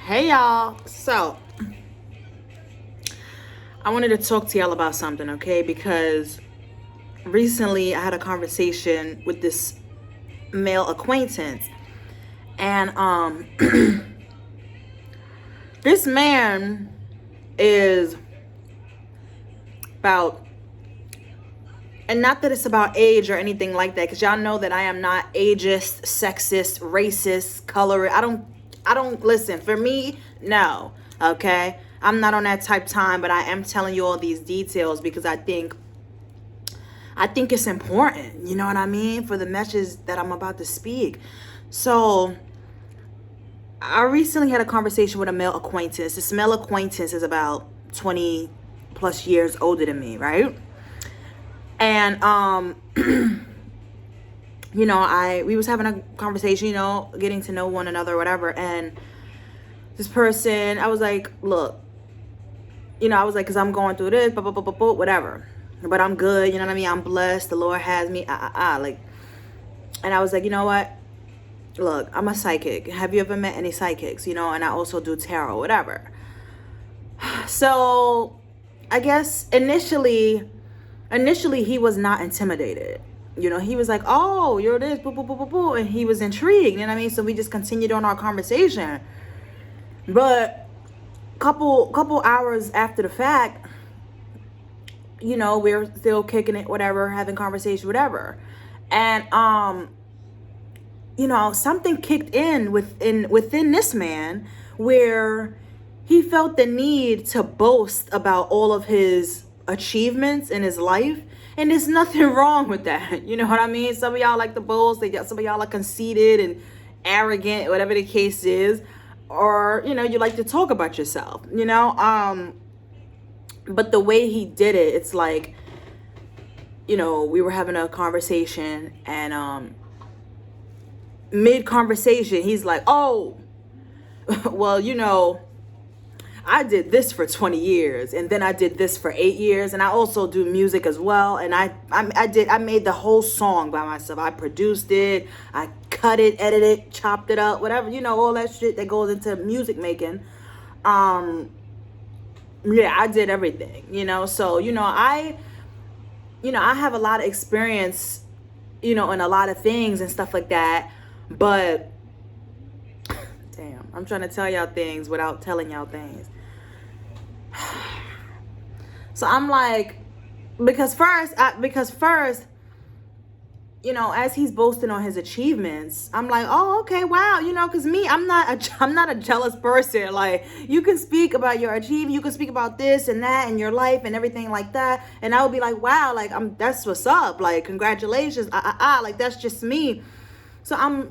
Hey y'all. So, I wanted to talk to y'all about something, okay? Because recently I had a conversation with this male acquaintance, and this man is about, and not that it's about age or anything like that, because y'all know that I am not ageist, sexist, racist, colorist. I don't listen. For me, no. Okay? I'm not on that type time, but I am telling you all these details because I think it's important, you know what I mean, for the message that I'm about to speak. So, I recently had a conversation with a male acquaintance. This male acquaintance is about 20 plus years older than me, right? And we was having a conversation, getting to know one another or whatever, and this person, I was like, look, I was like, because I'm going through this, blah, blah, blah, blah, blah, whatever. But I'm good, you know what I mean? I'm blessed. The Lord has me, like, and I was like, you know what? Look, I'm a psychic. Have you ever met any psychics? And I also do tarot, whatever. So, I guess initially he was not intimidated. He was like, oh, you're this, boo, boo, boo, boo, boo. And he was intrigued, you know what I mean? So we just continued on our conversation. But couple hours after the fact, we're still kicking it, whatever, having conversation, whatever. And something kicked in within this man where he felt the need to boast about all of his achievements in his life. And there's nothing wrong with that. You know what I mean? Some of y'all like to boast. Some of y'all are conceited and arrogant, whatever the case is. Or, you like to talk about yourself, but the way he did it, it's like, we were having a conversation, and mid-conversation, he's like, oh, well, I did this for 20 years, and then I did this for 8 years, and I also do music as well, and I made the whole song by myself. I produced it, I cut it, edited it, chopped it up, whatever, all that shit that goes into music making. Yeah, I did everything, so, I have a lot of experience, in a lot of things and stuff like that, but damn, I'm trying to tell y'all things without telling y'all things. So I'm like, because first, as he's boasting on his achievements, I'm like, oh, okay, wow, because me, I'm not a jealous person. Like, you can speak about your achievement, you can speak about this and that in your life and everything like that, and I would be like, wow, like, that's what's up, like, congratulations, like, that's just me. So I'm,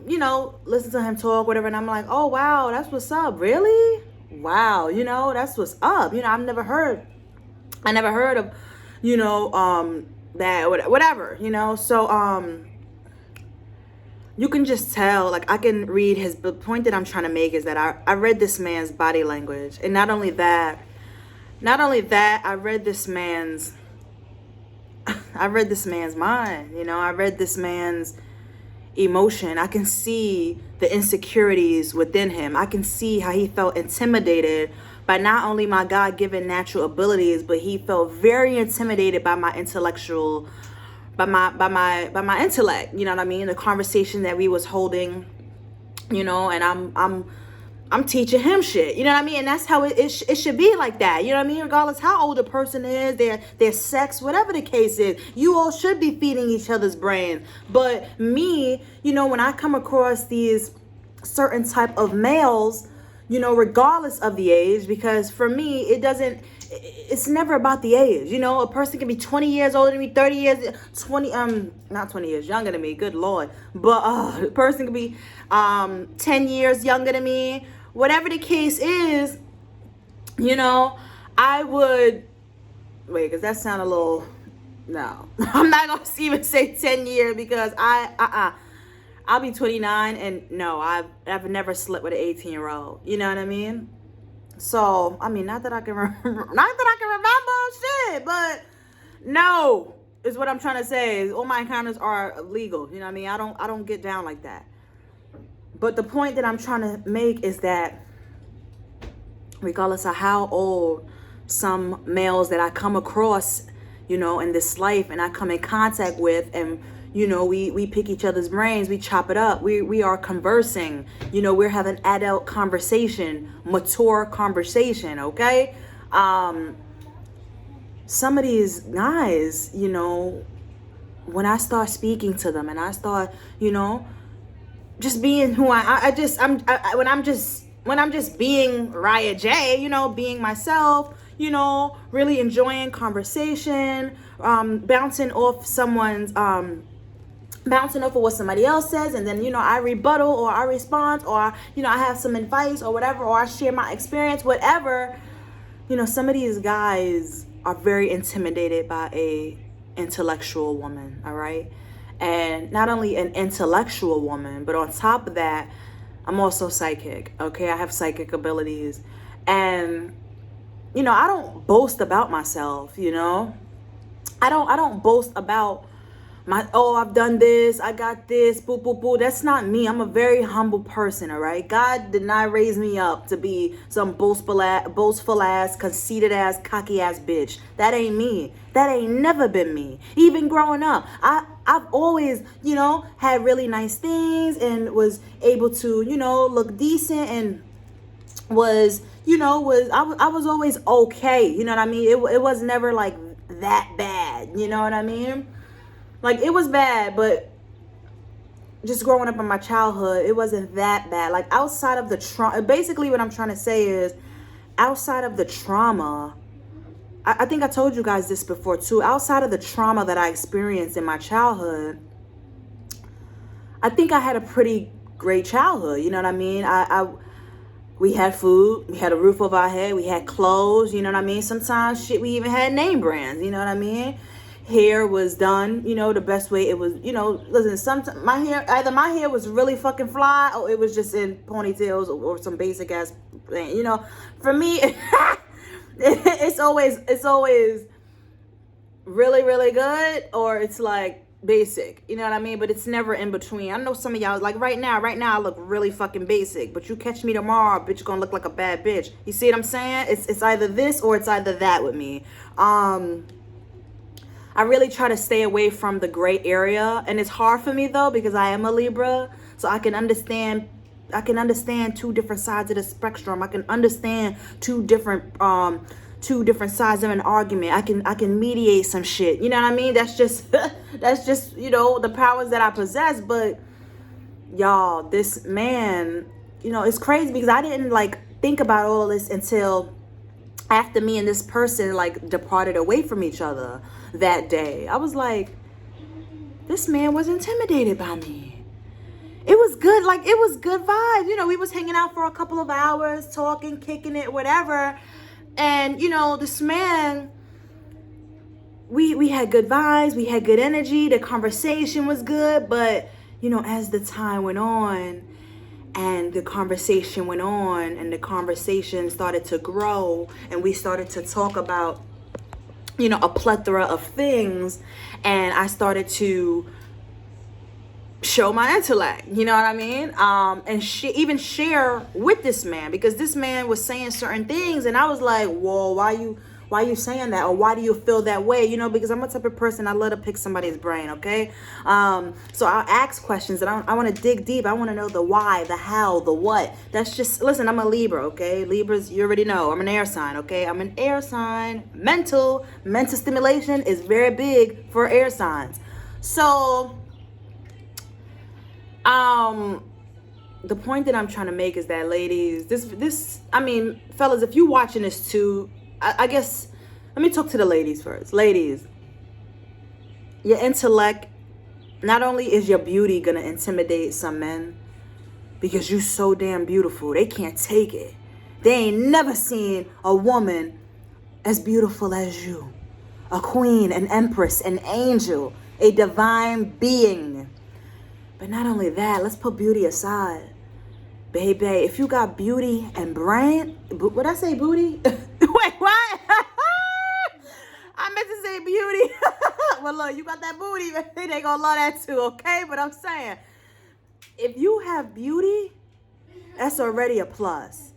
listen to him talk, whatever, and I'm like, oh, wow, that's what's up, really? Wow, that's what's up. I never heard of, that, whatever, so, you can just tell, like, I can read the point that I'm trying to make is that I read this man's body language, and not only that, I read this man's mind, I read this man's emotion. I can see the insecurities within him. I can see how he felt intimidated by not only my God-given natural abilities, but he felt very intimidated by my intellectual, by my intellect. You know what I mean? The conversation that we was holding, and I'm teaching him shit, you know what I mean? And that's how it should be like that, you know what I mean? Regardless how old a person is, their sex, whatever the case is, you all should be feeding each other's brains. But me, when I come across these certain type of males, regardless of the age, because for me, it's never about the age. A person can be 20 years older than me, 30 years, not 20 years younger than me, good Lord. But a person can be 10 years younger than me. Whatever the case is, I would, wait, because that sound a little, no. I'm not going to even say 10 years because I'll be 29 and no, I've never slept with an 18-year-old. You know what I mean? So, I mean, not that I can remember shit, but no, is what I'm trying to say. All my encounters are legal. You know what I mean? I don't get down like that. But the point that I'm trying to make is that regardless of how old, some males that I come across, you know, in this life and I come in contact with, and you know, we pick each other's brains, we chop it up, we are conversing, you know, we're having adult conversation, mature conversation, okay? Some of these guys, you know, when I start speaking to them and I start, you know, just being who when I'm just being Riahjaysreality, you know, being myself, you know, really enjoying conversation, bouncing off of what somebody else says, and then, you know, I rebuttal or I respond, or, you know, I have some advice or whatever, or I share my experience, whatever. You know, some of these guys are very intimidated by a intellectual woman, all right? And not only an intellectual woman, but on top of that, I'm also psychic, okay? I have psychic abilities. And, you know, I don't boast about myself, you know? I don't boast about I've done this, I got this, boo, boo, boo. That's not me. I'm a very humble person, all right? God did not raise me up to be some boastful ass, conceited ass, cocky ass bitch. That ain't me. That ain't never been me. Even growing up, I've always, you know, had really nice things and was able to, you know, look decent, and was, you know, I was always okay. You know what I mean? It was never like that bad. You know what I mean? Like, it was bad, but just growing up in my childhood, it wasn't that bad. Like, outside of the trauma, basically what I'm trying to say is, outside of the trauma, I think I told you guys this before too, outside of the trauma that I experienced in my childhood, I think I had a pretty great childhood. You know what I mean? We had food, we had a roof over our head, we had clothes, you know what I mean? Sometimes shit, we even had name brands, you know what I mean? Hair was done, you know, the best way it was, you know, listen, sometimes either my hair was really fucking fly, or it was just in ponytails, or some basic ass thing, you know. For me, it's always really, really good, or it's like basic, you know what I mean? But it's never in between. I know some of y'all, like right now I look really fucking basic, but you catch me tomorrow, bitch, gonna look like a bad bitch. You see what I'm saying? It's either this or it's either that with me. I really try to stay away from the gray area, and it's hard for me though, because I am a Libra, so I can understand two different sides of the spectrum. I can understand two different sides of an argument. I can mediate some shit. You know what I mean? That's just you know, the powers that I possess. But y'all, this man, you know, it's crazy because I didn't like think about all this until after me and this person like departed away from each other that day. I was like, this man was intimidated by me. It was good, like it was good vibes. You know, we was hanging out for a couple of hours, talking, kicking it, whatever. And you know, this man, we had good vibes, we had good energy, the conversation was good. But you know, as the time went on, and the conversation went on, and the conversation started to grow, and we started to talk about, you know, a plethora of things, and I started to show my intellect, you know what I mean? And even share with this man, because this man was saying certain things, and I was like, whoa, why you saying that? Or why do you feel that way? You know, because I'm a type of person, I love to pick somebody's brain, okay? So I'll ask questions, and I want to dig deep. I want to know the why, the how, the what. That's just, listen, I'm a Libra, okay? Libras, you already know, I'm an air sign, okay? I'm an air sign. Mental stimulation is very big for air signs. So, the point that I'm trying to make is that, ladies, I mean, fellas, if you're watching this too, I guess, let me talk to the ladies first. Ladies, your intellect, not only is your beauty gonna intimidate some men, because you're so damn beautiful, they can't take it. They ain't never seen a woman as beautiful as you. A queen, an empress, an angel, a divine being. But not only that, let's put beauty aside. Baby, if you got beauty and brain, what I say, booty? Wait, what? I meant to say beauty. Well, look, you got that booty, they gonna love that too, okay? But I'm saying, if you have beauty, that's already a plus.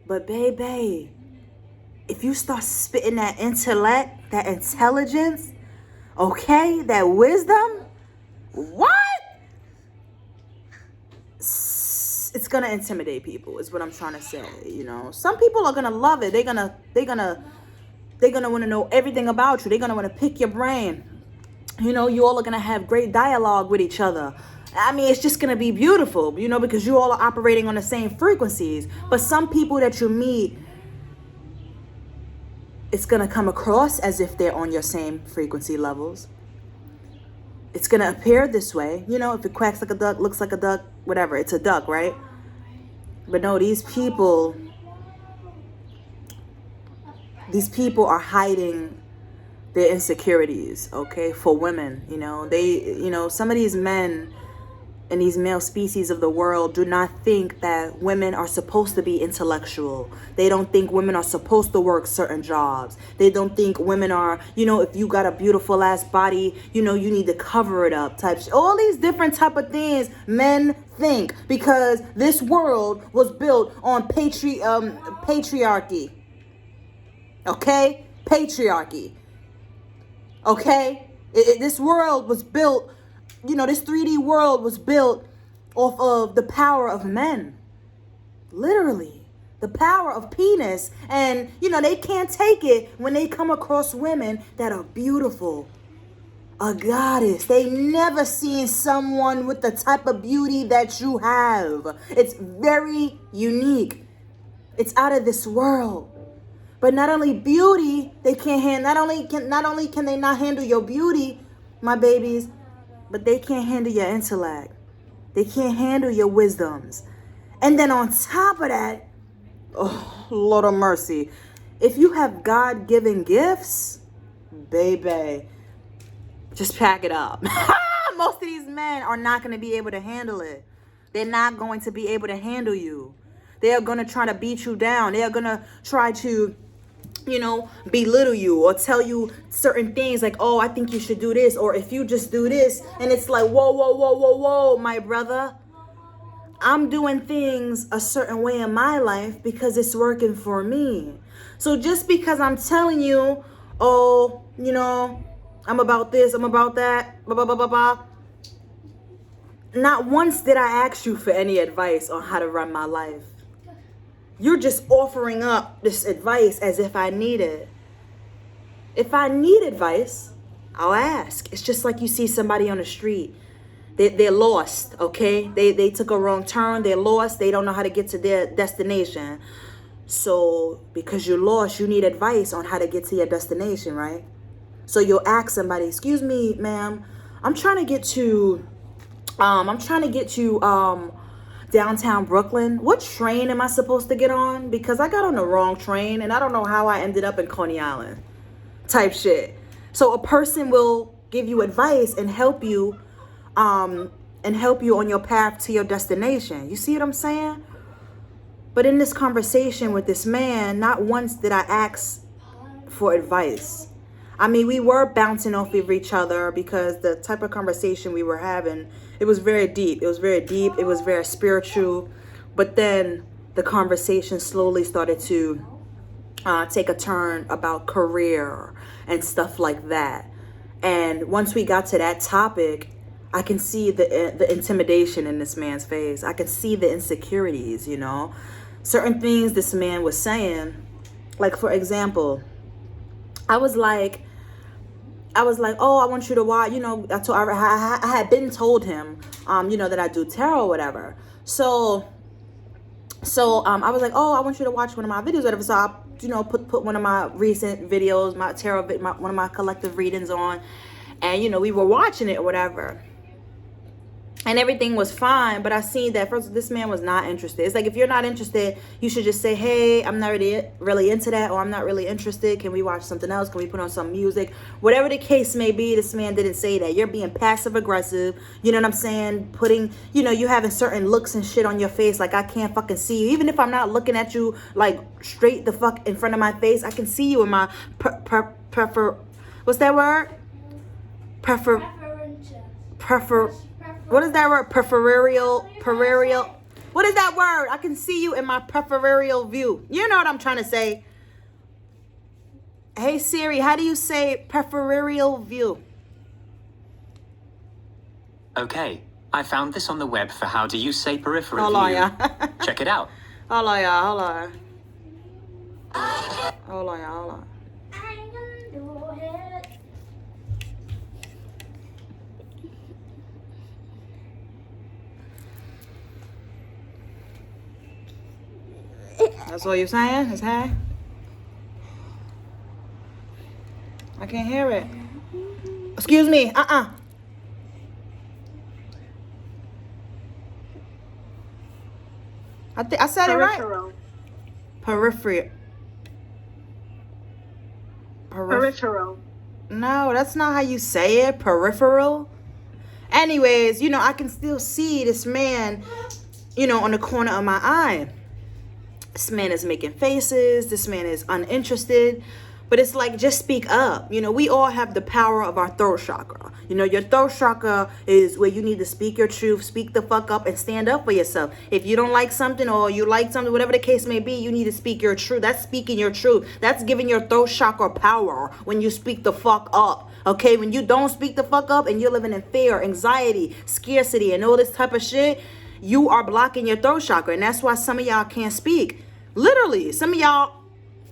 But baby, if you start spitting that intellect, that intelligence, okay, that wisdom, what? It's gonna intimidate people, is what I'm trying to say. You know, some people are gonna love it. They're gonna want to know everything about you. They're gonna want to pick your brain. You know, you all are gonna have great dialogue with each other. I mean, it's just gonna be beautiful, you know, because you all are operating on the same frequencies. But some people that you meet, it's gonna come across as if they're on your same frequency levels. It's gonna appear this way. You know, if it quacks like a duck, looks like a duck, whatever, it's a duck, right? But no, these people are hiding their insecurities, okay, for women. You know, some of these men in these male species of the world do not think that women are supposed to be intellectual. They don't think women are supposed to work certain jobs. They don't think women are, you know, if you got a beautiful ass body, you know, you need to cover it up type. All these different type of things men think, because this world was built on patriarchy. Okay? Patriarchy. Okay? This world was built, you know, this 3D world was built off of the power of men. Literally. The power of penis. And, you know, they can't take it when they come across women that are beautiful. A goddess. They never seen someone with the type of beauty that you have. It's very unique. It's out of this world. But not only beauty, they can't handle. Not only can they not handle your beauty, my babies, but they can't handle your intellect. They can't handle your wisdoms. And then on top of that, oh, Lord of mercy, if you have God-given gifts, baby, just pack it up. Most of these men are not going to be able to handle it. They're not going to be able to handle you. They are going to try to beat you down. They are going to try to, you know, belittle you or tell you certain things like, oh, I think you should do this, or if you just do this. And it's like, whoa, my brother. I'm doing things a certain way in my life because it's working for me. So just because I'm telling you, oh, you know, I'm about this, I'm about that, blah, blah, blah, blah, blah. Not once did I ask you for any advice on how to run my life. You're just offering up this advice as if I need it. If I need advice, I'll ask. It's just like you see somebody on the street. They're lost, okay? They took a wrong turn. They're lost. They don't know how to get to their destination. So because you're lost, you need advice on how to get to your destination, right? So you'll ask somebody, excuse me, ma'am, I'm trying to get to downtown Brooklyn. What train am I supposed to get on? Because I got on the wrong train and I don't know how I ended up in Coney Island type shit. So a person will give you advice and help you on your path to your destination. You see what I'm saying? But in this conversation with this man, not once did I ask for advice. I mean, we were bouncing off of each other because the type of conversation we were having, it was very deep. It was very deep. It was very spiritual. But then the conversation slowly started to take a turn about career and stuff like that. And once we got to that topic, I can see the intimidation in this man's face. I can see the insecurities, you know. Certain things this man was saying, like, for example, I was like, oh, I want you to watch, you know, I had been told him, you know, that I do tarot or whatever. So I was like, oh, I want you to watch one of my videos or whatever. So I, you know, put one of my recent videos, my tarot, one of my collective readings on. And, you know, we were watching it or whatever. And everything was fine, but I seen that first this man was not interested. It's like, if you're not interested, you should just say, hey, I'm not really into that, or I'm not really interested. Can we watch something else? Can we put on some music? Whatever the case may be, this man didn't say that. You're being passive aggressive. You know what I'm saying? Putting, you know, you having certain looks and shit on your face like I can't fucking see you. Even if I'm not looking at you like straight the fuck in front of my face, I can see you in my what's that word? What is that word? Peripheral. What is that word? I can see you in my peripheral view. You know what I'm trying to say. Hey Siri, how do you say peripheral view? Okay, I found this on the web for how do you say peripheral Hold on, view. y'all. Check it out. Hold on, y'all. Hold on. Hold on, y'all. Hold on. That's what you're saying? It's hey? I can't hear it. Excuse me. I said it right. Peripheral. Peripheral. No, that's not how you say it. Peripheral. Anyways, you know, I can still see this man, you know, on the corner of my eye. This man is making faces. This man is uninterested. But it's like, just speak up. You know, we all have the power of our throat chakra. You know, your throat chakra is where you need to speak your truth, speak the fuck up, and stand up for yourself. If you don't like something or you like something, whatever the case may be, you need to speak your truth. That's speaking your truth. That's giving your throat chakra power when you speak the fuck up. Okay, when you don't speak the fuck up and you're living in fear, anxiety, scarcity, and all this type of shit, you are blocking your throat chakra. And that's why some of y'all can't speak. Literally, some of y'all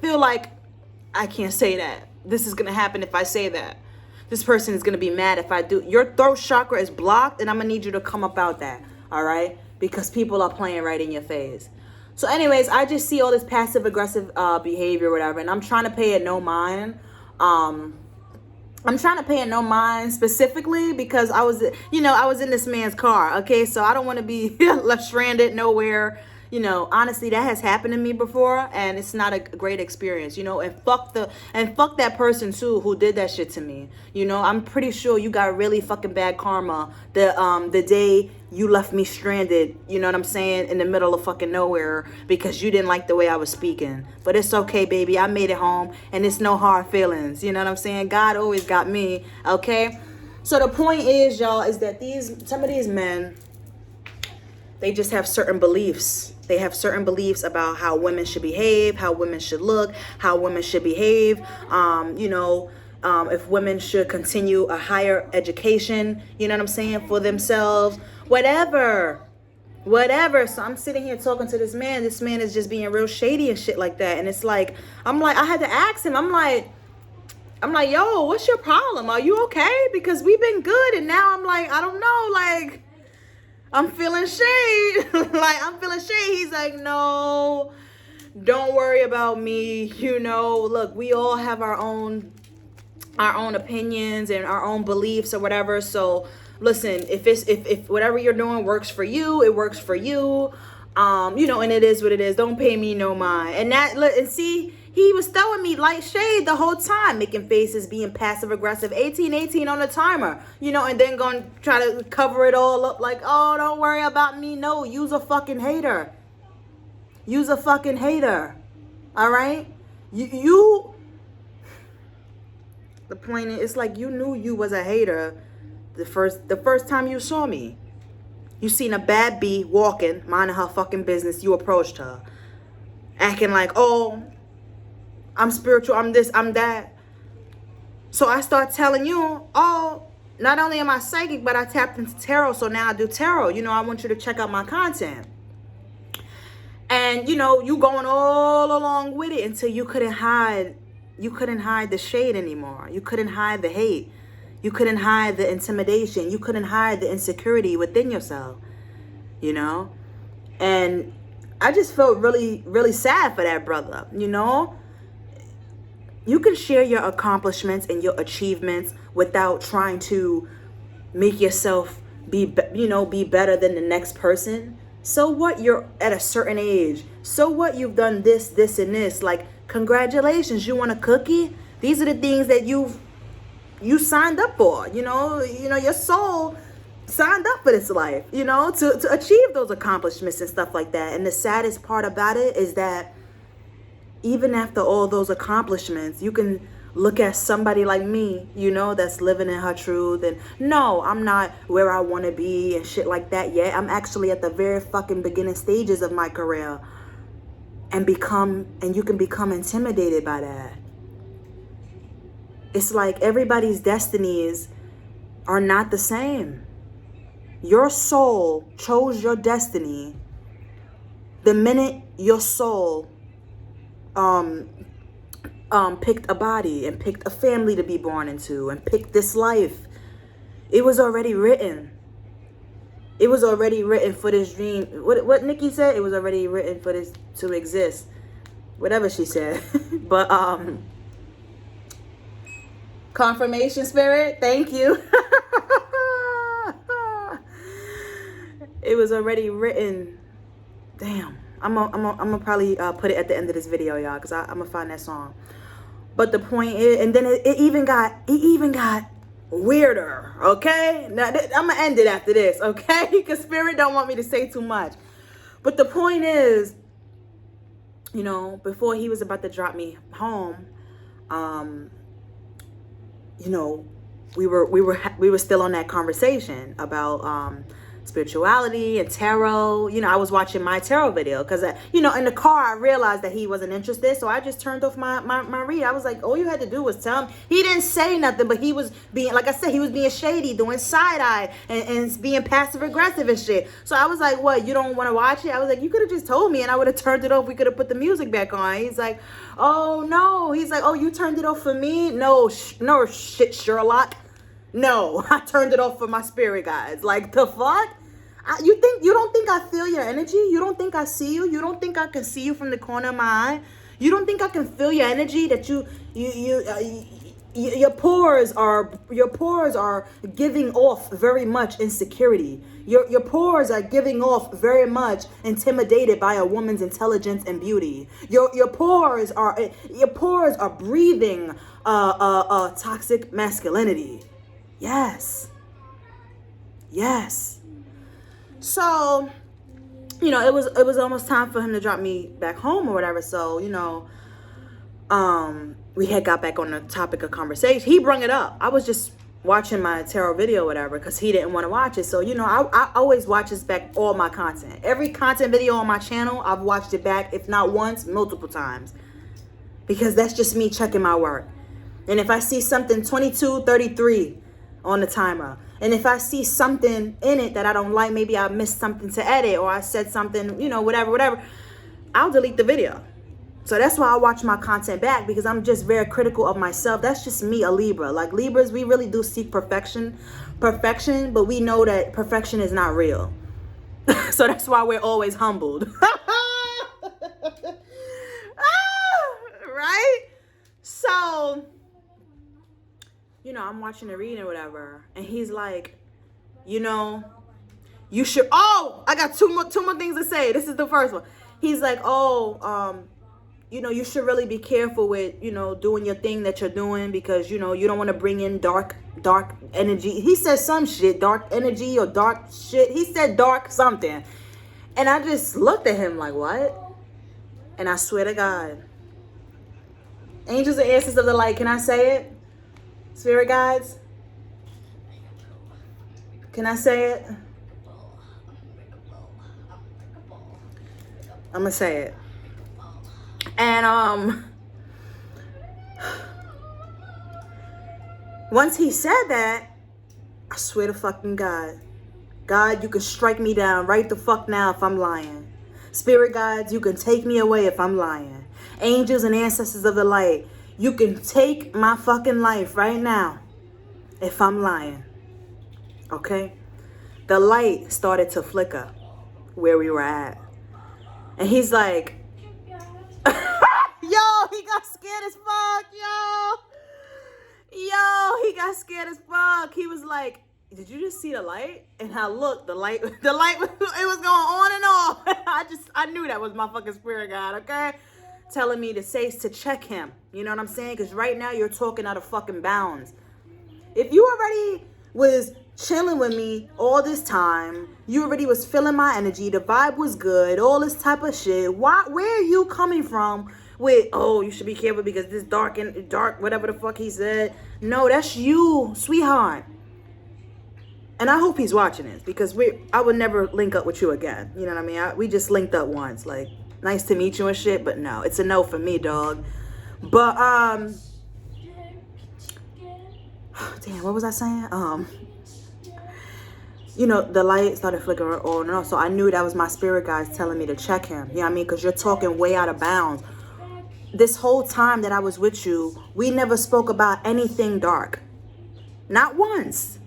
feel like, I can't say that. This is going to happen if I say that. This person is going to be mad if I do. Your throat chakra is blocked, and I'm going to need you to come up out that. All right? Because people are playing right in your face. So anyways, I just see all this passive aggressive behavior or whatever, and I'm trying to pay it no mind. I'm trying to pay it no mind specifically because I was in this man's car. Okay, so I don't want to be left stranded nowhere. You know, honestly, that has happened to me before, and it's not a great experience, you know, and fuck that person too who did that shit to me. You know, I'm pretty sure you got really fucking bad karma the day you left me stranded, you know what I'm saying, in the middle of fucking nowhere because you didn't like the way I was speaking. But it's okay, baby. I made it home, and it's no hard feelings. You know what I'm saying? God always got me, okay? So the point is, y'all, is that some of these men, they just have certain beliefs. They have certain beliefs about how women should behave, how women should look, how women should behave. If women should continue a higher education, you know what I'm saying, for themselves, whatever. So I'm sitting here talking to this man. This man is just being real shady and shit like that. And it's like, I had to ask him. I'm like, yo, what's your problem? Are you okay? Because we've been good. And now I'm like, I don't know, like, I'm feeling shade. He's like, no, don't worry about me. You know, look, we all have our own opinions and our own beliefs or whatever. So listen, if whatever you're doing works for you, it works for you. And it is what it is. Don't pay me no mind. And see, he was throwing me light shade the whole time, making faces, being passive aggressive, 18 on the timer, you know, and then going to try to cover it all up like, oh, don't worry about me. No, you's a fucking hater. All right? You the point is, it's like you knew you was a hater the first time you saw me. You seen a bad bee walking, minding her fucking business. You approached her, acting like, oh, I'm spiritual, I'm this, I'm that. So I start telling you, oh, not only am I psychic, but I tapped into tarot. So now I do tarot. You know, I want you to check out my content. And, you know, you going all along with it until you couldn't hide the shade anymore. You couldn't hide the hate. You couldn't hide the intimidation. You couldn't hide the insecurity within yourself, you know? And I just felt really, really sad for that brother, you know? You can share your accomplishments and your achievements without trying to make yourself be better than the next person. So what, you're at a certain age. So what, you've done this, and this. Like, congratulations, you want a cookie? These are the things that you signed up for. You know, your soul signed up for this life, you know, to achieve those accomplishments and stuff like that. And the saddest part about it is that even after all those accomplishments, you can look at somebody like me, you know, that's living in her truth. And no, I'm not where I want to be and shit like that yet. I'm actually at the very fucking beginning stages of my career. And you can become intimidated by that. It's like everybody's destinies are not the same. Your soul chose your destiny the minute your soul picked a body and picked a family to be born into and picked this life. It was already written. It was already written for this dream. What Nikki said? It was already written for this to exist. Whatever she said. But confirmation, spirit. Thank you. It was already written. Damn. I'm gonna probably put it at the end of this video, y'all, because I'm gonna find that song. But the point is, and then it even got weirder, okay? Now, I'm gonna end it after this, okay? Because spirit don't want me to say too much. But the point is, you know, before he was about to drop me home, you know, we were still on that conversation about spirituality and tarot. You know, I was watching my tarot video because, you know, in the car I realized that he wasn't interested, so I just turned off my read. I was like, all you had to do was tell him. He didn't say nothing, but he was being, like I said, he was being shady, doing side-eye and being passive-aggressive and shit. So I was like, what, you don't want to watch it? I was like, you could have just told me and I would have turned it off. We could have put the music back on. He's like, oh no. He's like, oh, you turned it off for me? No shit, Sherlock. No, I turned it off for my spirit guides. Like, the fuck? You don't think I feel your energy? You don't think I see you? You don't think I can see you from the corner of my eye? You don't think I can feel your energy? That your pores are giving off very much insecurity. Your pores are giving off very much intimidated by a woman's intelligence and beauty. Your pores are breathing toxic masculinity. Yes. So, you know, it was almost time for him to drop me back home or whatever. So, you know, we had got back on the topic of conversation. He brought it up. I was just watching my tarot video or whatever because he didn't want to watch it. So, you know, I always watch back all my content. Every content video on my channel, I've watched it back, if not once, multiple times. Because that's just me checking my work. And if I see something 22:33 on the timer, and if I see something in it that I don't like, maybe I missed something to edit or I said something, you know, whatever, I'll delete the video. So that's why I watch my content back, because I'm just very critical of myself. That's just me, a Libra. Like, Libras, we really do seek perfection, but we know that perfection is not real. So that's why we're always humbled. Right? So, you know, I'm watching the reading or whatever, and he's like, you know, you should, I got two more things to say. This is the first one. He's like, you know, you should really be careful with, you know, doing your thing that you're doing, because, you know, you don't want to bring in dark energy. He said some shit, dark energy or dark shit. He said dark something. And I just looked at him like, what? And I swear to God, angels and ancestors of the light, can I say it? Spirit guides, can I say it? I'm gonna say it. And once he said that, I swear to fucking God, you can strike me down right the fuck now if I'm lying. Spirit guides, you can take me away if I'm lying. Angels and ancestors of the light, you can take my fucking life right now if I'm lying. Okay? The light started to flicker where we were at. And he's like, yo, he got scared as fuck, yo, he got scared as fuck. He was like, did you just see the light? And I looked, the light, it was going on and off. I knew that was my fucking spirit guide, okay? Telling me to check him. You know what I'm saying? Because right now you're talking out of fucking bounds. If you already was chilling with me all this time, you already was feeling my energy, the vibe was good, all this type of shit, where are you coming from with, oh, you should be careful because this dark, whatever the fuck he said. No, that's you, sweetheart. And I hope he's watching this because I would never link up with you again. You know what I mean? We just linked up once. Like, nice to meet you and shit, but no, it's a no for me, dog. But, damn, what was I saying? You know, the light started flickering on and off, so I knew that was my spirit guides telling me to check him. You know what I mean? Because you're talking way out of bounds. This whole time that I was with you, we never spoke about anything dark. Not once.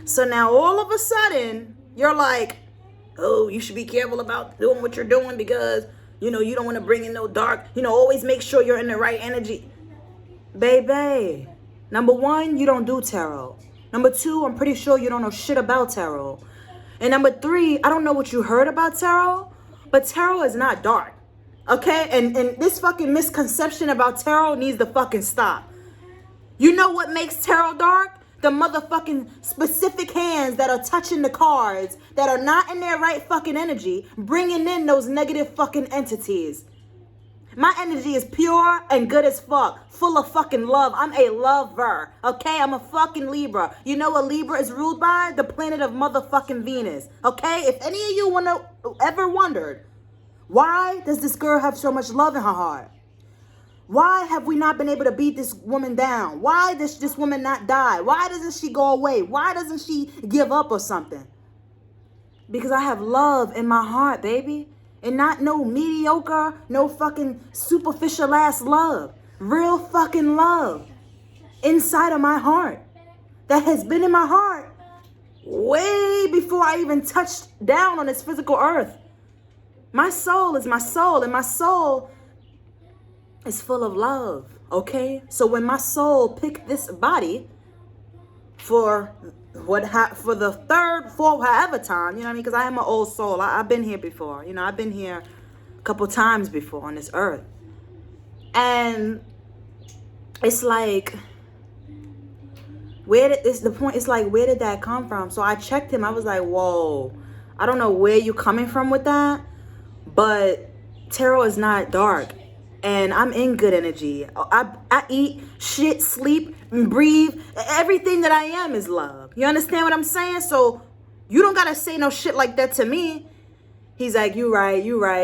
So now all of a sudden, you're like, oh, you should be careful about doing what you're doing because, you know, you don't want to bring in no dark. You know, always make sure you're in the right energy. Baby, number one, you don't do tarot. Number two, I'm pretty sure you don't know shit about tarot. And number three, I don't know what you heard about tarot, but tarot is not dark. Okay? And this fucking misconception about tarot needs to fucking stop. You know what makes tarot dark? The motherfucking specific hands that are touching the cards that are not in their right fucking energy, bringing in those negative fucking entities. My energy is pure and good as fuck, full of fucking love. I'm a lover, okay? I'm a fucking Libra. You know what Libra is ruled by? The planet of motherfucking Venus, okay? If any of you ever wondered, why does this girl have so much love in her heart? Why have we not been able to beat this woman down? Why does this woman not die? Why doesn't she go away? Why doesn't she give up or something? Because I have love in my heart, baby. And not no mediocre, no fucking superficial ass love. Real fucking love inside of my heart that has been in my heart way before I even touched down on this physical earth. My soul is my soul, and my soul is full of love, okay? So when my soul picked this body for the third, fourth, however time, you know what I mean? Because I am an old soul. I've been here before. You know, I've been here a couple times before on this earth. And it's like, where did that come from? So I checked him. I was like, whoa, I don't know where you're coming from with that, but tarot is not dark. And I'm in good energy. I eat, shit, sleep, and breathe. Everything that I am is love. You understand what I'm saying? So you don't got to say no shit like that to me. He's like, you right.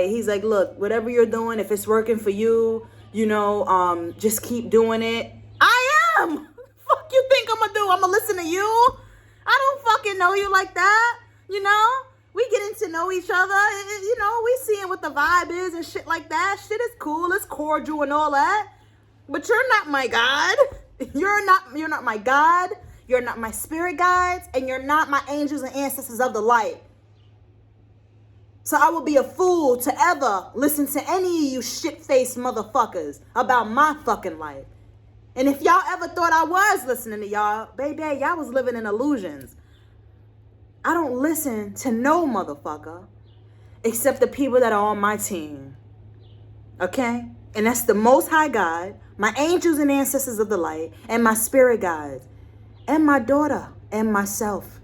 He's like, look, whatever you're doing, if it's working for you, you know, just keep doing it. I am. Fuck you think I'm going to do? I'm going to listen to you? I don't fucking know you like that, you know? We getting to know each other, you know, we seeing what the vibe is and shit like that. Shit is cool, it's cordial and all that. But you're not my God. You're not my God. You're not my spirit guides, and you're not my angels and ancestors of the light. So I would be a fool to ever listen to any of you shit-faced motherfuckers about my fucking life. And if y'all ever thought I was listening to y'all, baby, y'all was living in illusions. I don't listen to no motherfucker except the people that are on my team. Okay? And that's the Most High God, my angels and ancestors of the light, and my spirit guides, and my daughter, and myself.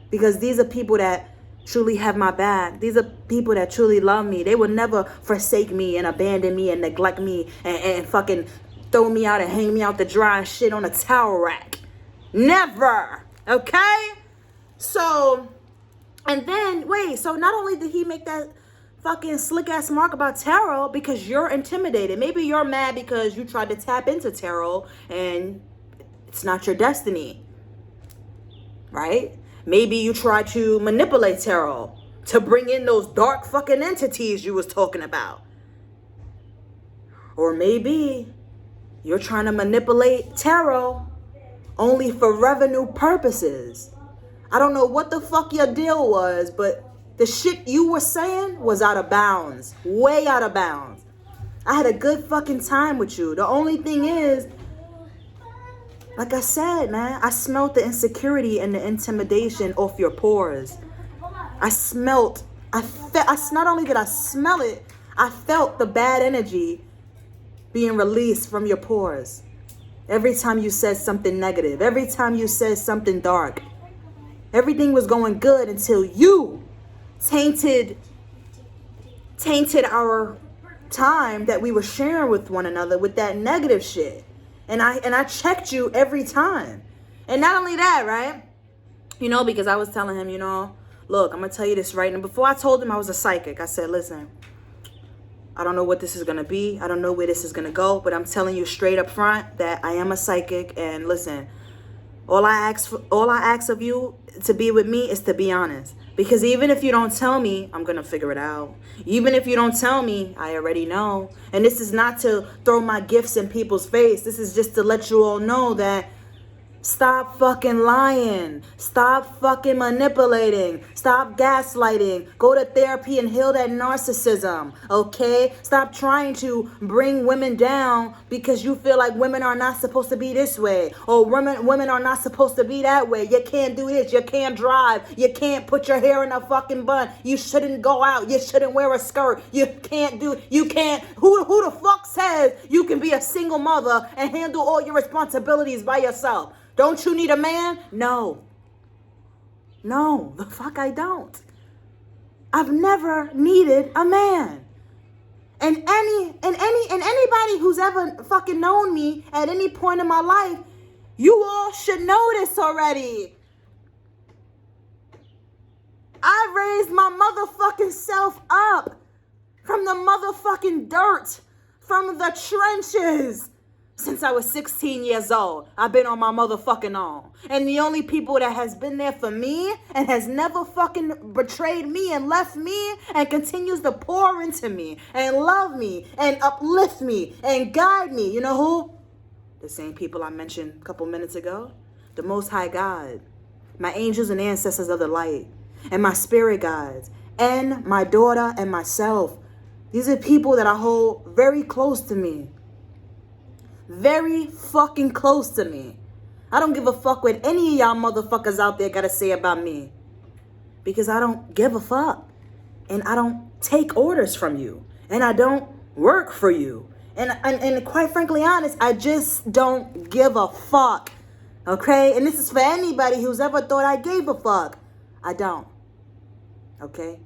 Because these are people that truly have my back. These are people that truly love me. They will never forsake me and abandon me and neglect me and fucking throw me out and hang me out to dry and shit on a towel rack. Never. Okay? So, and then, wait, so not only did he make that fucking slick ass mark about tarot because you're intimidated. Maybe you're mad because you tried to tap into tarot and it's not your destiny, right? Maybe you tried to manipulate tarot to bring in those dark fucking entities you was talking about. Or maybe you're trying to manipulate tarot only for revenue purposes. I don't know what the fuck your deal was, but the shit you were saying was out of bounds. Way out of bounds. I had a good fucking time with you. The only thing is, like I said, man, I smelt the insecurity and the intimidation off your pores. Not only did I smell it, I felt the bad energy being released from your pores. Every time you said something negative, every time you said something dark. Everything was going good until you tainted our time that we were sharing with one another with that negative shit. And I checked you every time. And not only that, right? You know, because I was telling him, you know, look, I'm going to tell you this right now. Before I told him I was a psychic, I said, listen, I don't know what this is going to be. I don't know where this is going to go. But I'm telling you straight up front that I am a psychic. And listen, all I ask of you to be with me is to be honest. Because even if you don't tell me, I'm going to figure it out. Even if you don't tell me, I already know. And this is not to throw my gifts in people's face. This is just to let you all know that stop fucking lying. Stop fucking manipulating. Stop gaslighting. Go to therapy and heal that narcissism, okay? Stop trying to bring women down because you feel like women are not supposed to be this way, or women are not supposed to be that way. You can't do this. You can't drive. You can't put your hair in a fucking bun. You shouldn't go out. You shouldn't wear a skirt. You can't. Who the fuck says you can be a single mother and handle all your responsibilities by yourself? Don't you need a man? No. No, the fuck I don't. I've never needed a man. And anybody who's ever fucking known me at any point in my life, you all should know this already. I raised my motherfucking self up from the motherfucking dirt, from the trenches. Since I was 16 years old, I've been on my motherfucking own. And the only people that has been there for me and has never fucking betrayed me and left me and continues to pour into me and love me and uplift me and guide me. You know who? The same people I mentioned a couple minutes ago. The Most High God. My angels and ancestors of the light. And my spirit guides. And my daughter and myself. These are people that I hold very close to me. Very fucking close to me. I don't give a fuck what any of y'all motherfuckers out there gotta say about me. Because I don't give a fuck. And I don't take orders from you. And I don't work for you. And quite frankly honest, I just don't give a fuck. Okay? And this is for anybody who's ever thought I gave a fuck. I don't. Okay?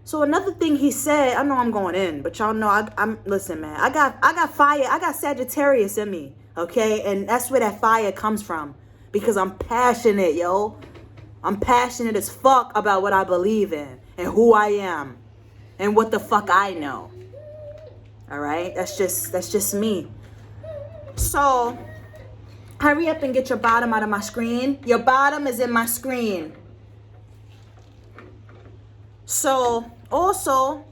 So another thing he said, I know I'm going in, but y'all know I'm listen, man. I got fire. I got Sagittarius in me, okay? And that's where that fire comes from, because I'm passionate, yo. I'm passionate as fuck about what I believe in and who I am and what the fuck I know. All right? That's just me. So, hurry up and get your bottom out of my screen. Your bottom is in my screen. So, also,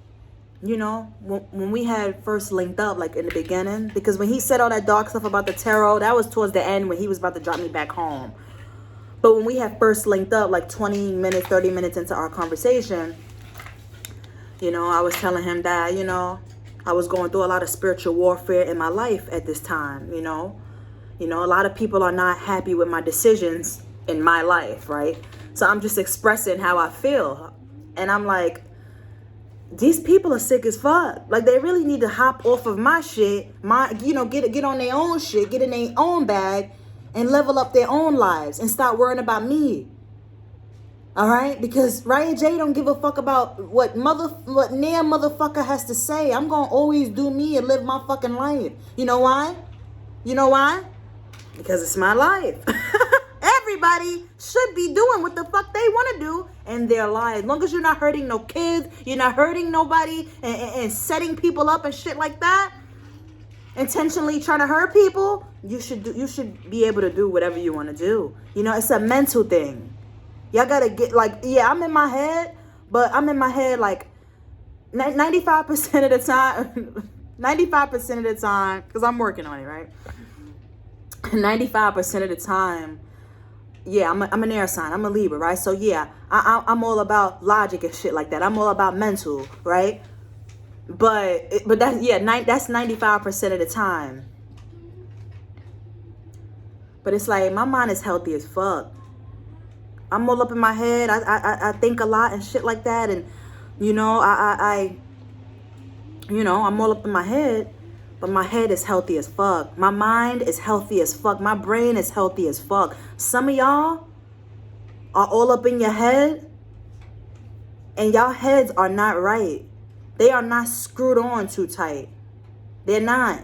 you know, when we had first linked up, like in the beginning, because when he said all that dark stuff about the tarot, that was towards the end when he was about to drop me back home. But when we had first linked up, like 20 minutes, 30 minutes into our conversation, you know, I was telling him that, you know, I was going through a lot of spiritual warfare in my life at this time, you know. You know, a lot of people are not happy with my decisions in my life, right? So I'm just expressing how I feel. And I'm like, these people are sick as fuck. Like, they really need to hop off of my shit, get on their own shit, get in their own bag, and level up their own lives and stop worrying about me. All right? Because Riahjaysreality don't give a fuck about what near motherfucker has to say. I'm gonna always do me and live my fucking life. You know why? You know why? Because it's my life. Everybody should be doing what the fuck they want to do in their lives. As long as you're not hurting no kids, you're not hurting nobody and setting people up and shit like that, intentionally trying to hurt people, you should be able to do whatever you want to do. You know, it's a mental thing. Y'all gotta get, like, yeah, I'm in my head, but I'm in my head like 95% of the time. 95% of the time, because I'm working on it, right? 95% of the time, yeah, I'm an air sign. I'm a Libra, right? So yeah, I'm all about logic and shit like that. I'm all about mental, right? But that's, yeah, that's 95% of the time. But it's like, my mind is healthy as fuck. I'm all up in my head. I think a lot and shit like that. And, you know, I'm all up in my head. But my head is healthy as fuck. My mind is healthy as fuck. My brain is healthy as fuck. Some of y'all are all up in your head, and y'all heads are not right. They are not screwed on too tight. They're not.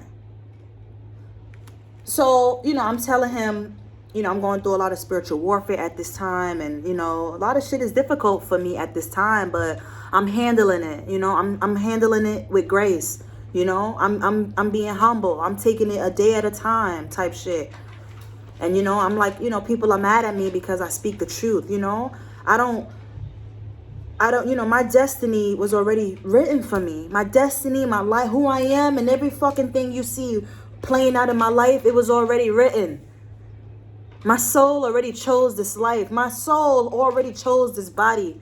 So, I'm telling him, I'm going through a lot of spiritual warfare at this time. And, a lot of shit is difficult for me at this time. But I'm handling it. I'm handling it with grace. I'm being humble. I'm taking it a day at a time type shit. And, I'm like, people are mad at me because I speak the truth. I don't, my destiny was already written for me. My destiny, my life, who I am, and every fucking thing you see playing out in my life, it was already written. My soul already chose this life. My soul already chose this body.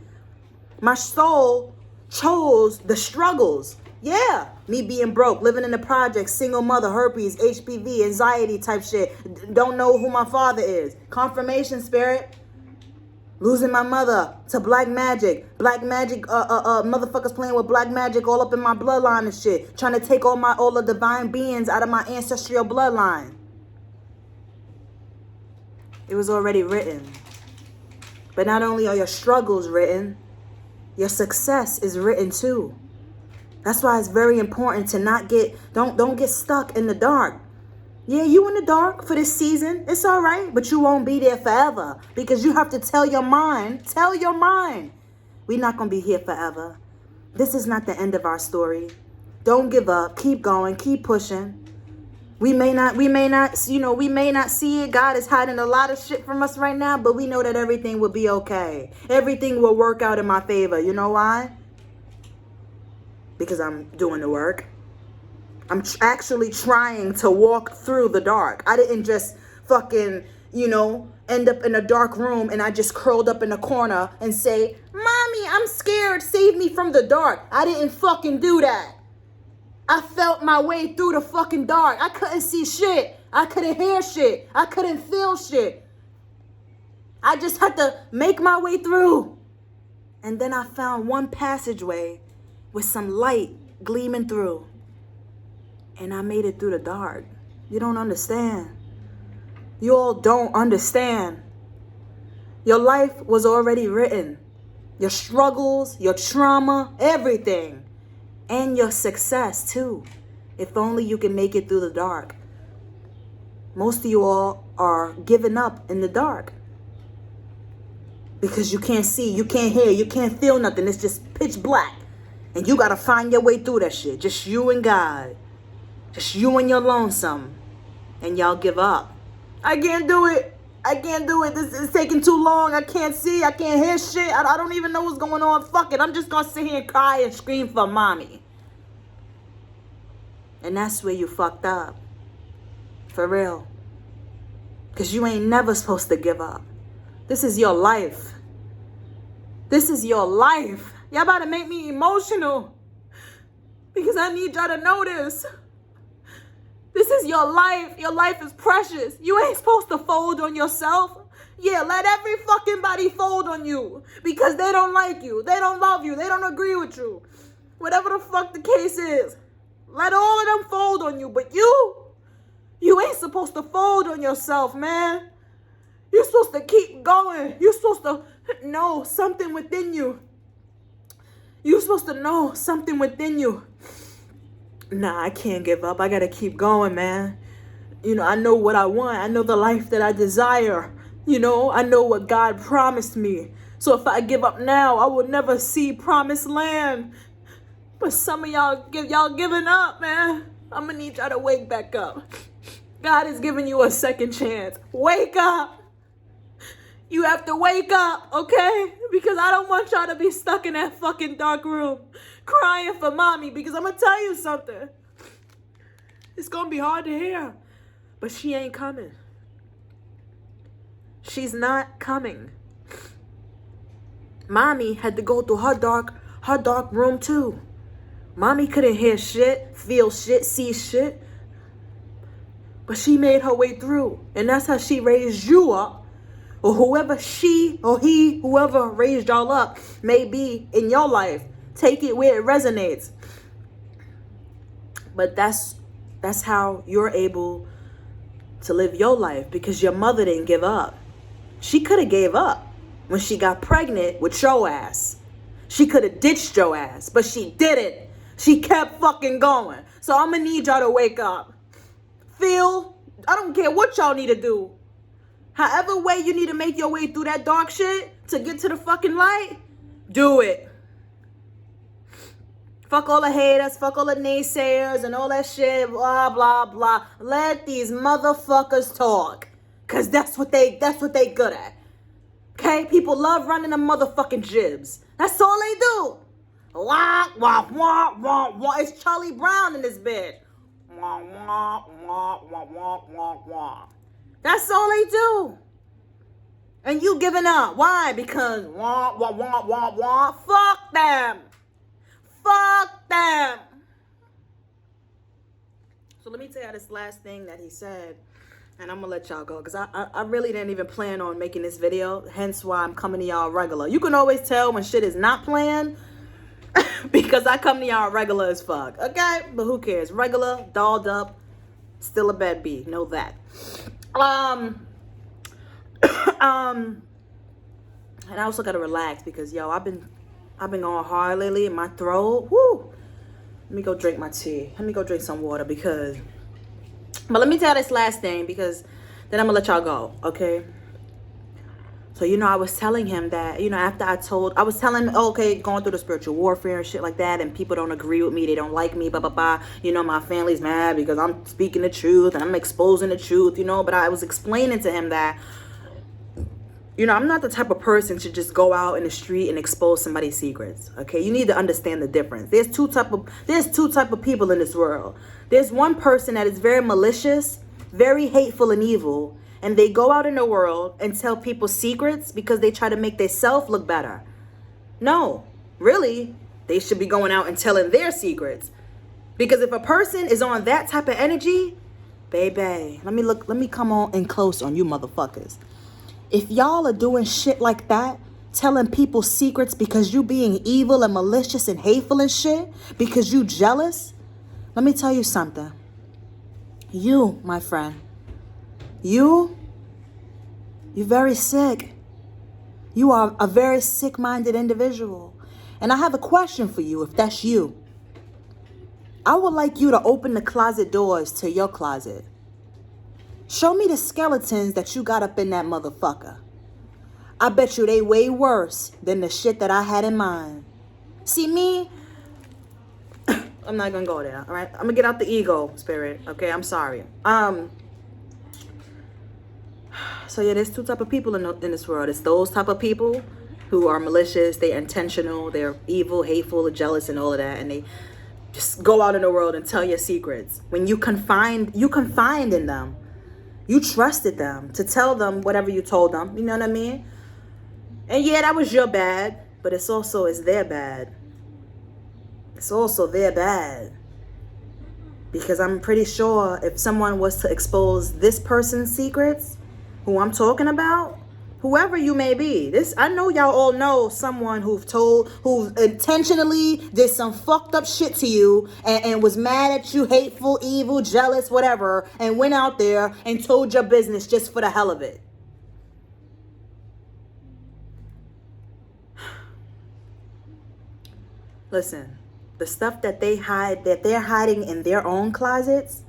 My soul chose the struggles. Yeah, me being broke, living in the projects, single mother, herpes, HPV, anxiety type shit. Don't know who my father is. Confirmation spirit. Losing my mother to black magic. Motherfuckers playing with black magic all up in my bloodline and shit. Trying to take all the divine beings out of my ancestral bloodline. It was already written. But not only are your struggles written, your success is written too. That's why it's very important to don't get stuck in the dark. Yeah, you in the dark for this season. It's all right, but you won't be there forever because you have to tell your mind, we're not going to be here forever. This is not the end of our story. Don't give up. Keep going. Keep pushing. We may not see it. God is hiding a lot of shit from us right now, but we know that everything will be okay. Everything will work out in my favor. You know why? Because I'm doing the work. I'm actually trying to walk through the dark. I didn't just fucking, end up in a dark room and I just curled up in a corner and say, Mommy, I'm scared. Save me from the dark. I didn't fucking do that. I felt my way through the fucking dark. I couldn't see shit. I couldn't hear shit. I couldn't feel shit. I just had to make my way through. And then I found one passageway with some light gleaming through. And I made it through the dark. You don't understand. You all don't understand. Your life was already written. Your struggles, your trauma, everything. And your success too. If only you can make it through the dark. Most of you all are giving up in the dark. Because you can't see, you can't hear, you can't feel nothing. It's just pitch black. And you got to find your way through that shit. Just you and God. Just you and your lonesome. And y'all give up. I can't do it. This is taking too long. I can't see. I can't hear shit. I don't even know what's going on. Fuck it. I'm just going to sit here and cry and scream for mommy. And that's where you fucked up. For real. Because you ain't never supposed to give up. This is your life. This is your life. Y'all about to make me emotional. Because I need y'all to know this. This is your life. Your life is precious. You ain't supposed to fold on yourself. Yeah, let every fucking body fold on you. Because they don't like you. They don't love you. They don't agree with you. Whatever the fuck the case is. Let all of them fold on you. But you ain't supposed to fold on yourself, man. You're supposed to keep going. You're supposed to know something within you. You're supposed to know something within you. Nah, I can't give up. I gotta keep going, man. I know what I want. I know the life that I desire. I know what God promised me. So if I give up now, I will never see promised land. But some of y'all giving up, man. I'm gonna need y'all to wake back up. God is giving you a second chance. Wake up. You have to wake up, okay? Because I don't want y'all to be stuck in that fucking dark room crying for mommy. Because I'm going to tell you something. It's going to be hard to hear. But she ain't coming. She's not coming. Mommy had to go through her dark room too. Mommy couldn't hear shit, feel shit, see shit. But she made her way through. And that's how she raised you up. Or whoever she or he, whoever raised y'all up may be in your life. Take it where it resonates. But that's how you're able to live your life. Because your mother didn't give up. She could have gave up when she got pregnant with your ass. She could have ditched your ass. But she didn't. She kept fucking going. So I'm gonna need y'all to wake up. Feel, I don't care what y'all need to do. However way you need to make your way through that dark shit to get to the fucking light, do it. Fuck all the haters, fuck all the naysayers and all that shit, blah, blah, blah. Let these motherfuckers talk. Cause that's what they good at. Okay? People love running them motherfucking jibs. That's all they do. Wah, wah, wah, wah, wah. It's Charlie Brown in this bitch. Wah, wah, wah, wah, wah, wah, wah. That's all they do. And you giving up. Why? Because wah, wah, wah, wah, wah. Fuck them. Fuck them. So let me tell you this last thing that he said. And I'm going to let y'all go. Because I really didn't even plan on making this video. Hence why I'm coming to y'all regular. You can always tell when shit is not planned. Because I come to y'all regular as fuck. Okay? But who cares? Regular, dolled up, still a bad bee. Know that. And I also got to relax. Because, yo, I've been going hard lately in my throat. Woo! Let me go drink my tea. Let me go drink some water because... But let me tell this last thing because then I'm going to let y'all go, okay? So, you know, I was telling him that, you know, after I was telling him, okay, going through the spiritual warfare and shit like that, and people don't agree with me, they don't like me, blah, blah, blah. You know, my family's mad because I'm speaking the truth and I'm exposing the truth, you know? But I was explaining to him that, you know, I'm not the type of person to just go out in the street and expose somebody's secrets. Okay, you need to understand the difference. There's two type of people in this world. There's one person that is very malicious, very hateful and evil, and they go out in the world and tell people secrets because they try to make themselves look better. No, really, they should be going out and telling their secrets. Because if a person is on that type of energy, baby, let me come on in close on you motherfuckers. If y'all are doing shit like that, telling people secrets because you being evil and malicious and hateful and shit, because you jealous, let me tell you something. You, my friend, you're very sick. You are a very sick-minded individual. And I have a question for you if that's you. I would like you to open the closet doors to your closet. Show me the skeletons that you got up in that motherfucker. I bet you they way worse than the shit that I had in mind. See me? I'm not gonna go there, all right? I'm gonna get out the ego spirit, okay? I'm sorry. So yeah, there's two type of people in this world. It's those type of people who are malicious, they're intentional, they're evil, hateful, jealous, and all of that, and they just go out in the world and tell your secrets. When you confide in them. You trusted them to tell them whatever you told them. You know what I mean? And yeah, that was your bad. But it's their bad. It's also their bad. Because I'm pretty sure if someone was to expose this person's secrets, who I'm talking about, whoever you may be, I know y'all all know someone who intentionally did some fucked up shit to you and was mad at you, hateful, evil, jealous, whatever, and went out there and told your business just for the hell of it. Listen, the stuff that they're hiding in their own closets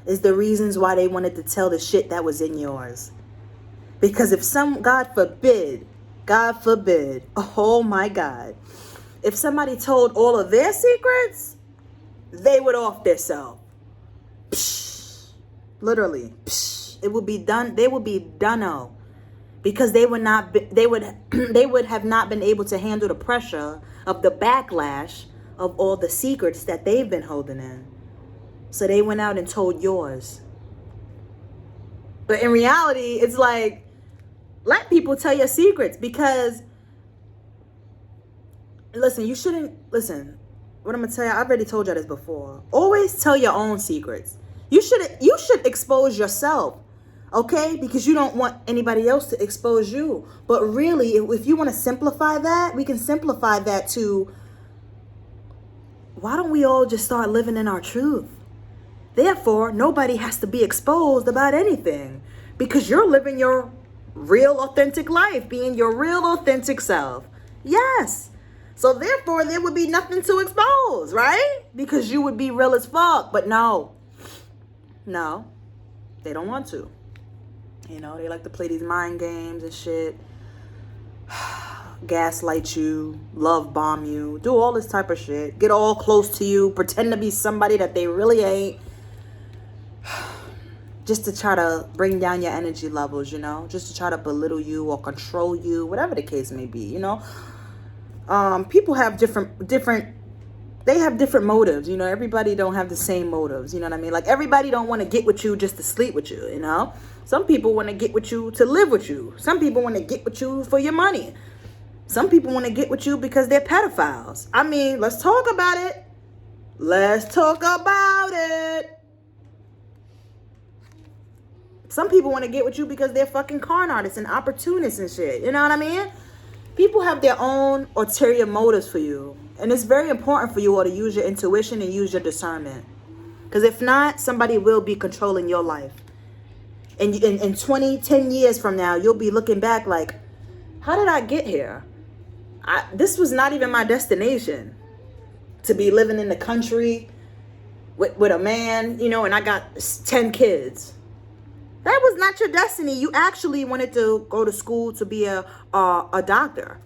is the reasons why they wanted to tell the shit that was in yours. Because if God forbid, oh my God, if somebody told all of their secrets, they would off themselves. Literally, it would be done. They would be done-o. Because they would have not been able to handle the pressure of the backlash of all the secrets that they've been holding in. So they went out and told yours. But in reality, it's like, let people tell your secrets because, listen, what I'm going to tell you, I've already told you this before. Always tell your own secrets. You should expose yourself, okay? Because you don't want anybody else to expose you. But really, if you want to simplify that, we can simplify that to, why don't we all just start living in our truth? Therefore, nobody has to be exposed about anything because you're living your real authentic life, being your real authentic self. Yes. So therefore, there would be nothing to expose, right? Because you would be real as fuck. But no, they don't want to. You know, they like to play these mind games and shit. Gaslight you, love bomb you, do all this type of shit. Get all close to you, pretend to be somebody that they really ain't. Just to try to bring down your energy levels, you know? Just to try to belittle you or control you, whatever the case may be, you know? People have different they have different motives, you know? Everybody don't have the same motives, you know what I mean? Like, everybody don't want to get with you just to sleep with you, you know? Some people want to get with you to live with you. Some people want to get with you for your money. Some people want to get with you because they're pedophiles. I mean, let's talk about it. Let's talk about it. Some people want to get with you because they're fucking con artists and opportunists and shit. You know what I mean? People have their own ulterior motives for you. And it's very important for you all to use your intuition and use your discernment. Because if not, somebody will be controlling your life. And in 10 years from now, you'll be looking back like, how did I get here? This was not even my destination. To be living in the country with a man, you know, and I got 10 kids. That was not your destiny. You actually wanted to go to school to be a doctor.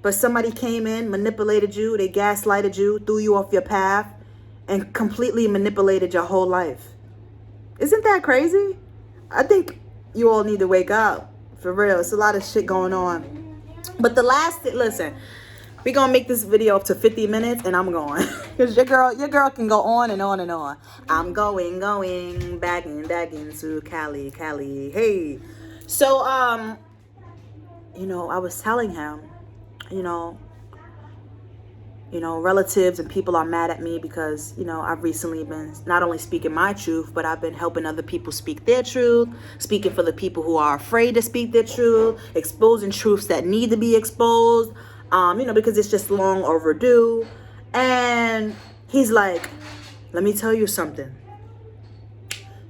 But somebody came in, manipulated you, they gaslighted you, threw you off your path, and completely manipulated your whole life. Isn't that crazy? I think you all need to wake up. For real. It's a lot of shit going on. But listen, we gonna make this video up to 50 minutes and I'm going. Because your girl can go on and on and on. I'm going back into Cali. Hey. So, you know, I was telling him, you know, relatives and people are mad at me because, you know, I've recently been not only speaking my truth, but I've been helping other people speak their truth, speaking for the people who are afraid to speak their truth, exposing truths that need to be exposed, you know, because it's just long overdue. And he's like, let me tell you something.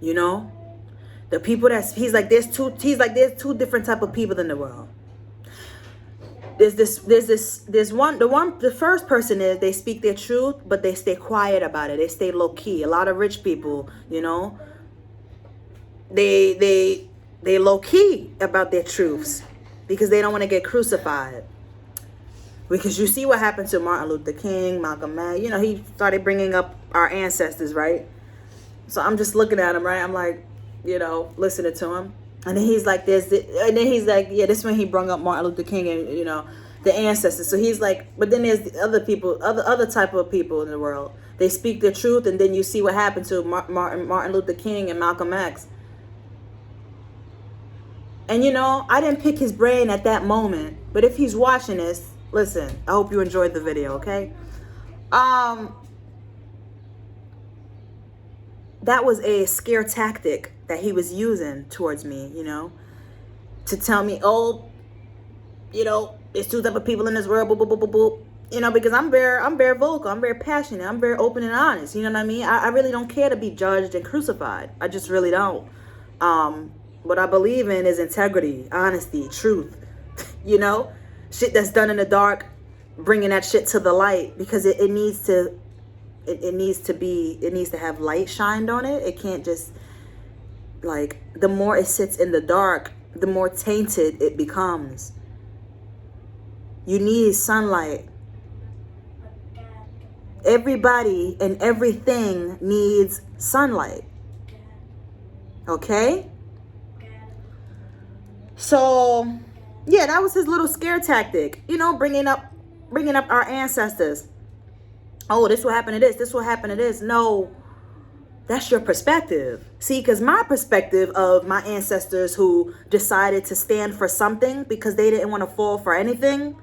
You know, the people he's like, there's two different type of people in the world. The first person is they speak their truth, but they stay quiet about it. They stay low key. A lot of rich people, you know, they low key about their truths because they don't want to get crucified. Because you see what happened to Martin Luther King, Malcolm X. You know, he started bringing up our ancestors, right? So I'm just looking at him, right? I'm like, you know, listening to him. And then he's like, yeah, this when he brought up Martin Luther King and, you know, the ancestors. So he's like, but then there's the other people, other type of people in the world. They speak the truth, and then you see what happened to Martin Luther King and Malcolm X. And, you know, I didn't pick his brain at that moment. But if he's watching this, listen, I hope you enjoyed the video, okay? That was a scare tactic that he was using towards me, you know, to tell me, oh, you know, there's two type of people in this world, boop, boop, boop, boop, boop. You know, because I'm very vocal, I'm very passionate, I'm very open and honest, you know what I mean? I really don't care to be judged and crucified. I just really don't. What I believe in is integrity, honesty, truth, you know, shit that's done in the dark, bringing that shit to the light, because it needs to have light shined on it. It can't just, like, the more it sits in the dark, the more tainted it becomes. You need sunlight. Everybody and everything needs sunlight. Okay? So, yeah, that was his little scare tactic. You know, bringing up our ancestors. Oh, this will happen to this. This will happen to this. No, that's your perspective. See, because my perspective of my ancestors who decided to stand for something because they didn't want to fall for anything,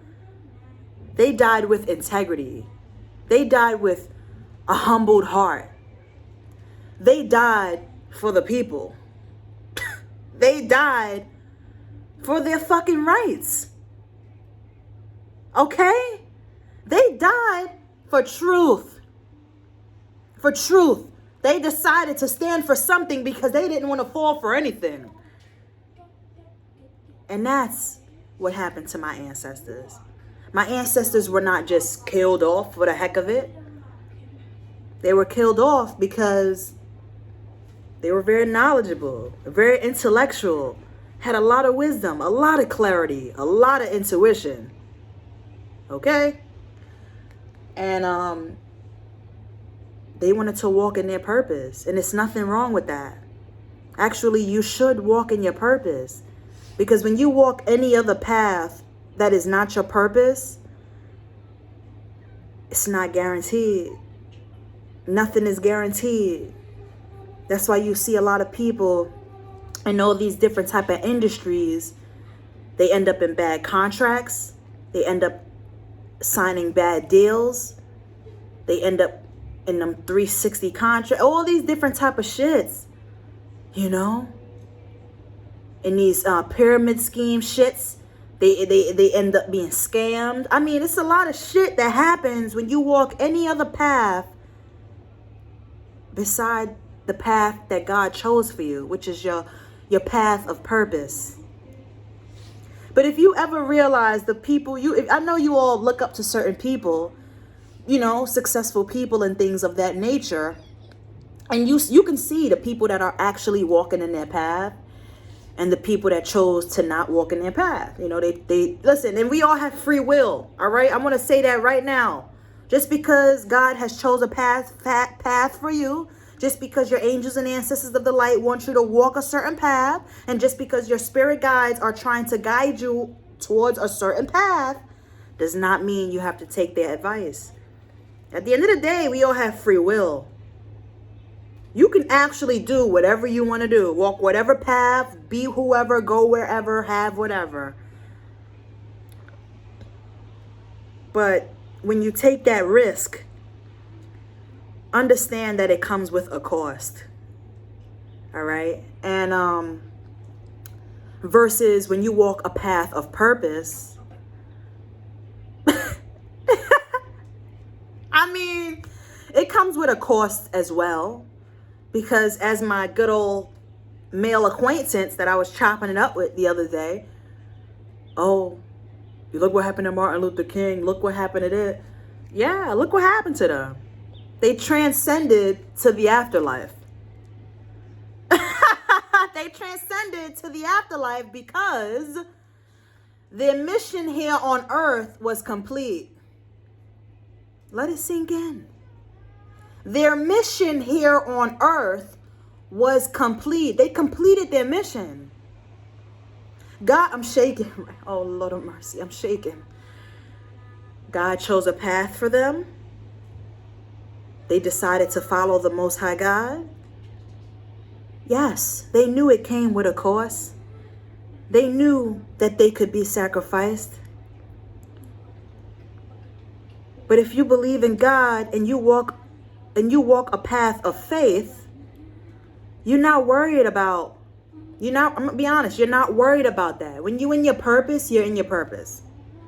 they died with integrity. They died with a humbled heart. They died for the people. They died for their fucking rights. Okay? They died for truth. For truth. They decided to stand for something because they didn't want to fall for anything. And that's what happened to my ancestors. My ancestors were not just killed off for the heck of it. They were killed off because they were very knowledgeable, very intellectual, had a lot of wisdom, a lot of clarity, a lot of intuition. Okay? And they wanted to walk in their purpose. And there's nothing wrong with that. Actually, you should walk in your purpose. Because when you walk any other path that is not your purpose, it's not guaranteed. Nothing is guaranteed. That's why you see a lot of people in all these different type of industries. They end up in bad contracts. They end up signing bad deals. They end up in them 360 contracts. All these different type of shits. You know? In these pyramid scheme shits. They end up being scammed. I mean, it's a lot of shit that happens when you walk any other path beside the path that God chose for you, which is your path of purpose. But if you ever realize the people I know you all look up to certain people, you know, successful people and things of that nature, and you can see the people that are actually walking in their path and the people that chose to not walk in their path. You know, they listen, and we all have free will. All right, I want to say that right now. Just because God has chose a path for you, just because your angels and ancestors of the light want you to walk a certain path, and just because your spirit guides are trying to guide you towards a certain path, does not mean you have to take their advice. At the end of the day, we all have free will. You can actually do whatever you want to do. Walk whatever path, be whoever, go wherever, have whatever. But when you take that risk, understand that it comes with a cost. All right? And versus when you walk a path of purpose, I mean, it comes with a cost as well. Because as my good old male acquaintance that I was chopping it up with the other day, oh, you look what happened to Martin Luther King. Look what happened to it. Yeah, look what happened to them. They transcended to the afterlife. They transcended to the afterlife because their mission here on earth was complete. Let it sink in. Their mission here on earth was complete. They completed their mission. God, I'm shaking. Oh, Lord of mercy, I'm shaking. God chose a path for them. They decided to follow the Most High God. Yes, they knew it came with a cost. They knew that they could be sacrificed. But if you believe in God and you walk a path of faith, you're not worried about, I'm gonna be honest, you're not worried about that. When you're in your purpose, you're in your purpose.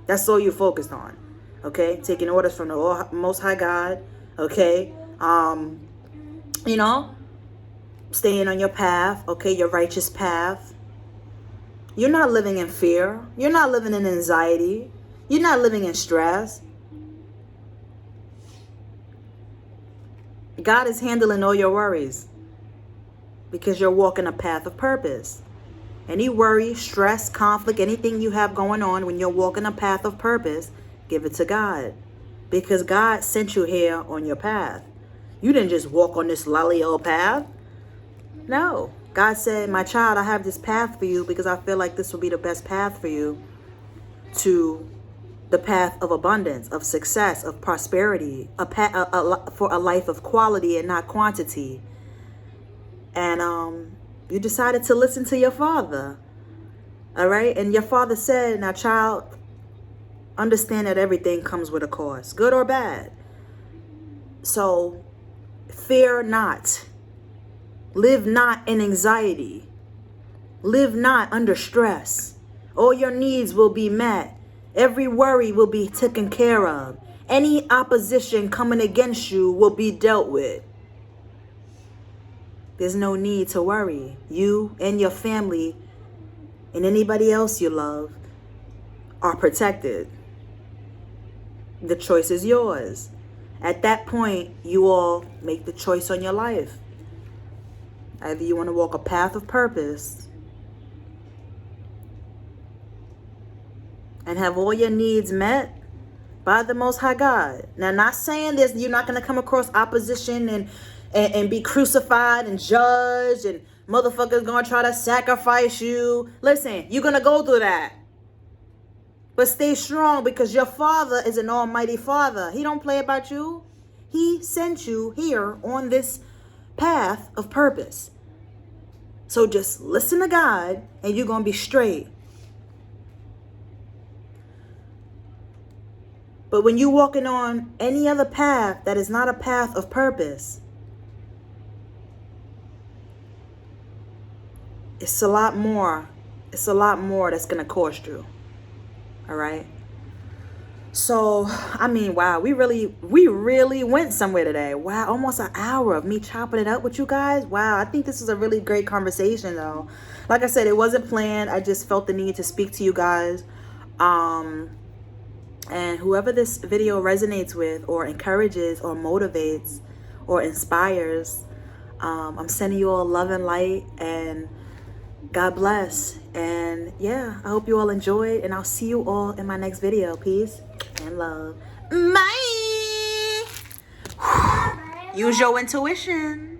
That's all you're focused on. Okay? Taking orders from the Most High God. Okay? You know, staying on your path. Okay? Your righteous path. You're not living in fear. You're not living in anxiety. You're not living in stress. God is handling all your worries because you're walking a path of purpose. Any worry, stress, conflict, anything you have going on when you're walking a path of purpose, give it to God. Because God sent you here on your path. You didn't just walk on this lolly old path. No. God said, my child, I have this path for you because I feel like this will be the best path for you to the path of abundance, of success, of prosperity, for a life of quality and not quantity. And you decided to listen to your father. All right? And your father said, now, child, understand that everything comes with a cost, good or bad. So fear not. Live not in anxiety. Live not under stress. All your needs will be met. Every worry will be taken care of. Any opposition coming against you will be dealt with. There's no need to worry. You and your family and anybody else you love are protected. the choice is yours. At that point, you all make the choice on your life. Either you want to walk a path of purpose and have all your needs met by the Most High God. Now, not saying this, you're not going to come across opposition and be crucified and judged, and motherfuckers going to try to sacrifice you. Listen, you're going to go through that. But stay strong, because your Father is an almighty Father. He don't play about you. He sent you here on this path of purpose. So just listen to God and you're going to be straight. But when you're walking on any other path that is not a path of purpose, it's a lot more. It's a lot more that's going to cost you. All right. So, I mean, wow, we really went somewhere today. Wow, almost an hour of me chopping it up with you guys. Wow, I think this was a really great conversation, though. Like I said, it wasn't planned. I just felt the need to speak to you guys. And whoever this video resonates with, or encourages, or motivates, or inspires, I'm sending you all love and light, and God bless. And yeah, I hope you all enjoyed, and I'll see you all in my next video. Peace and love. Bye. Use your intuition.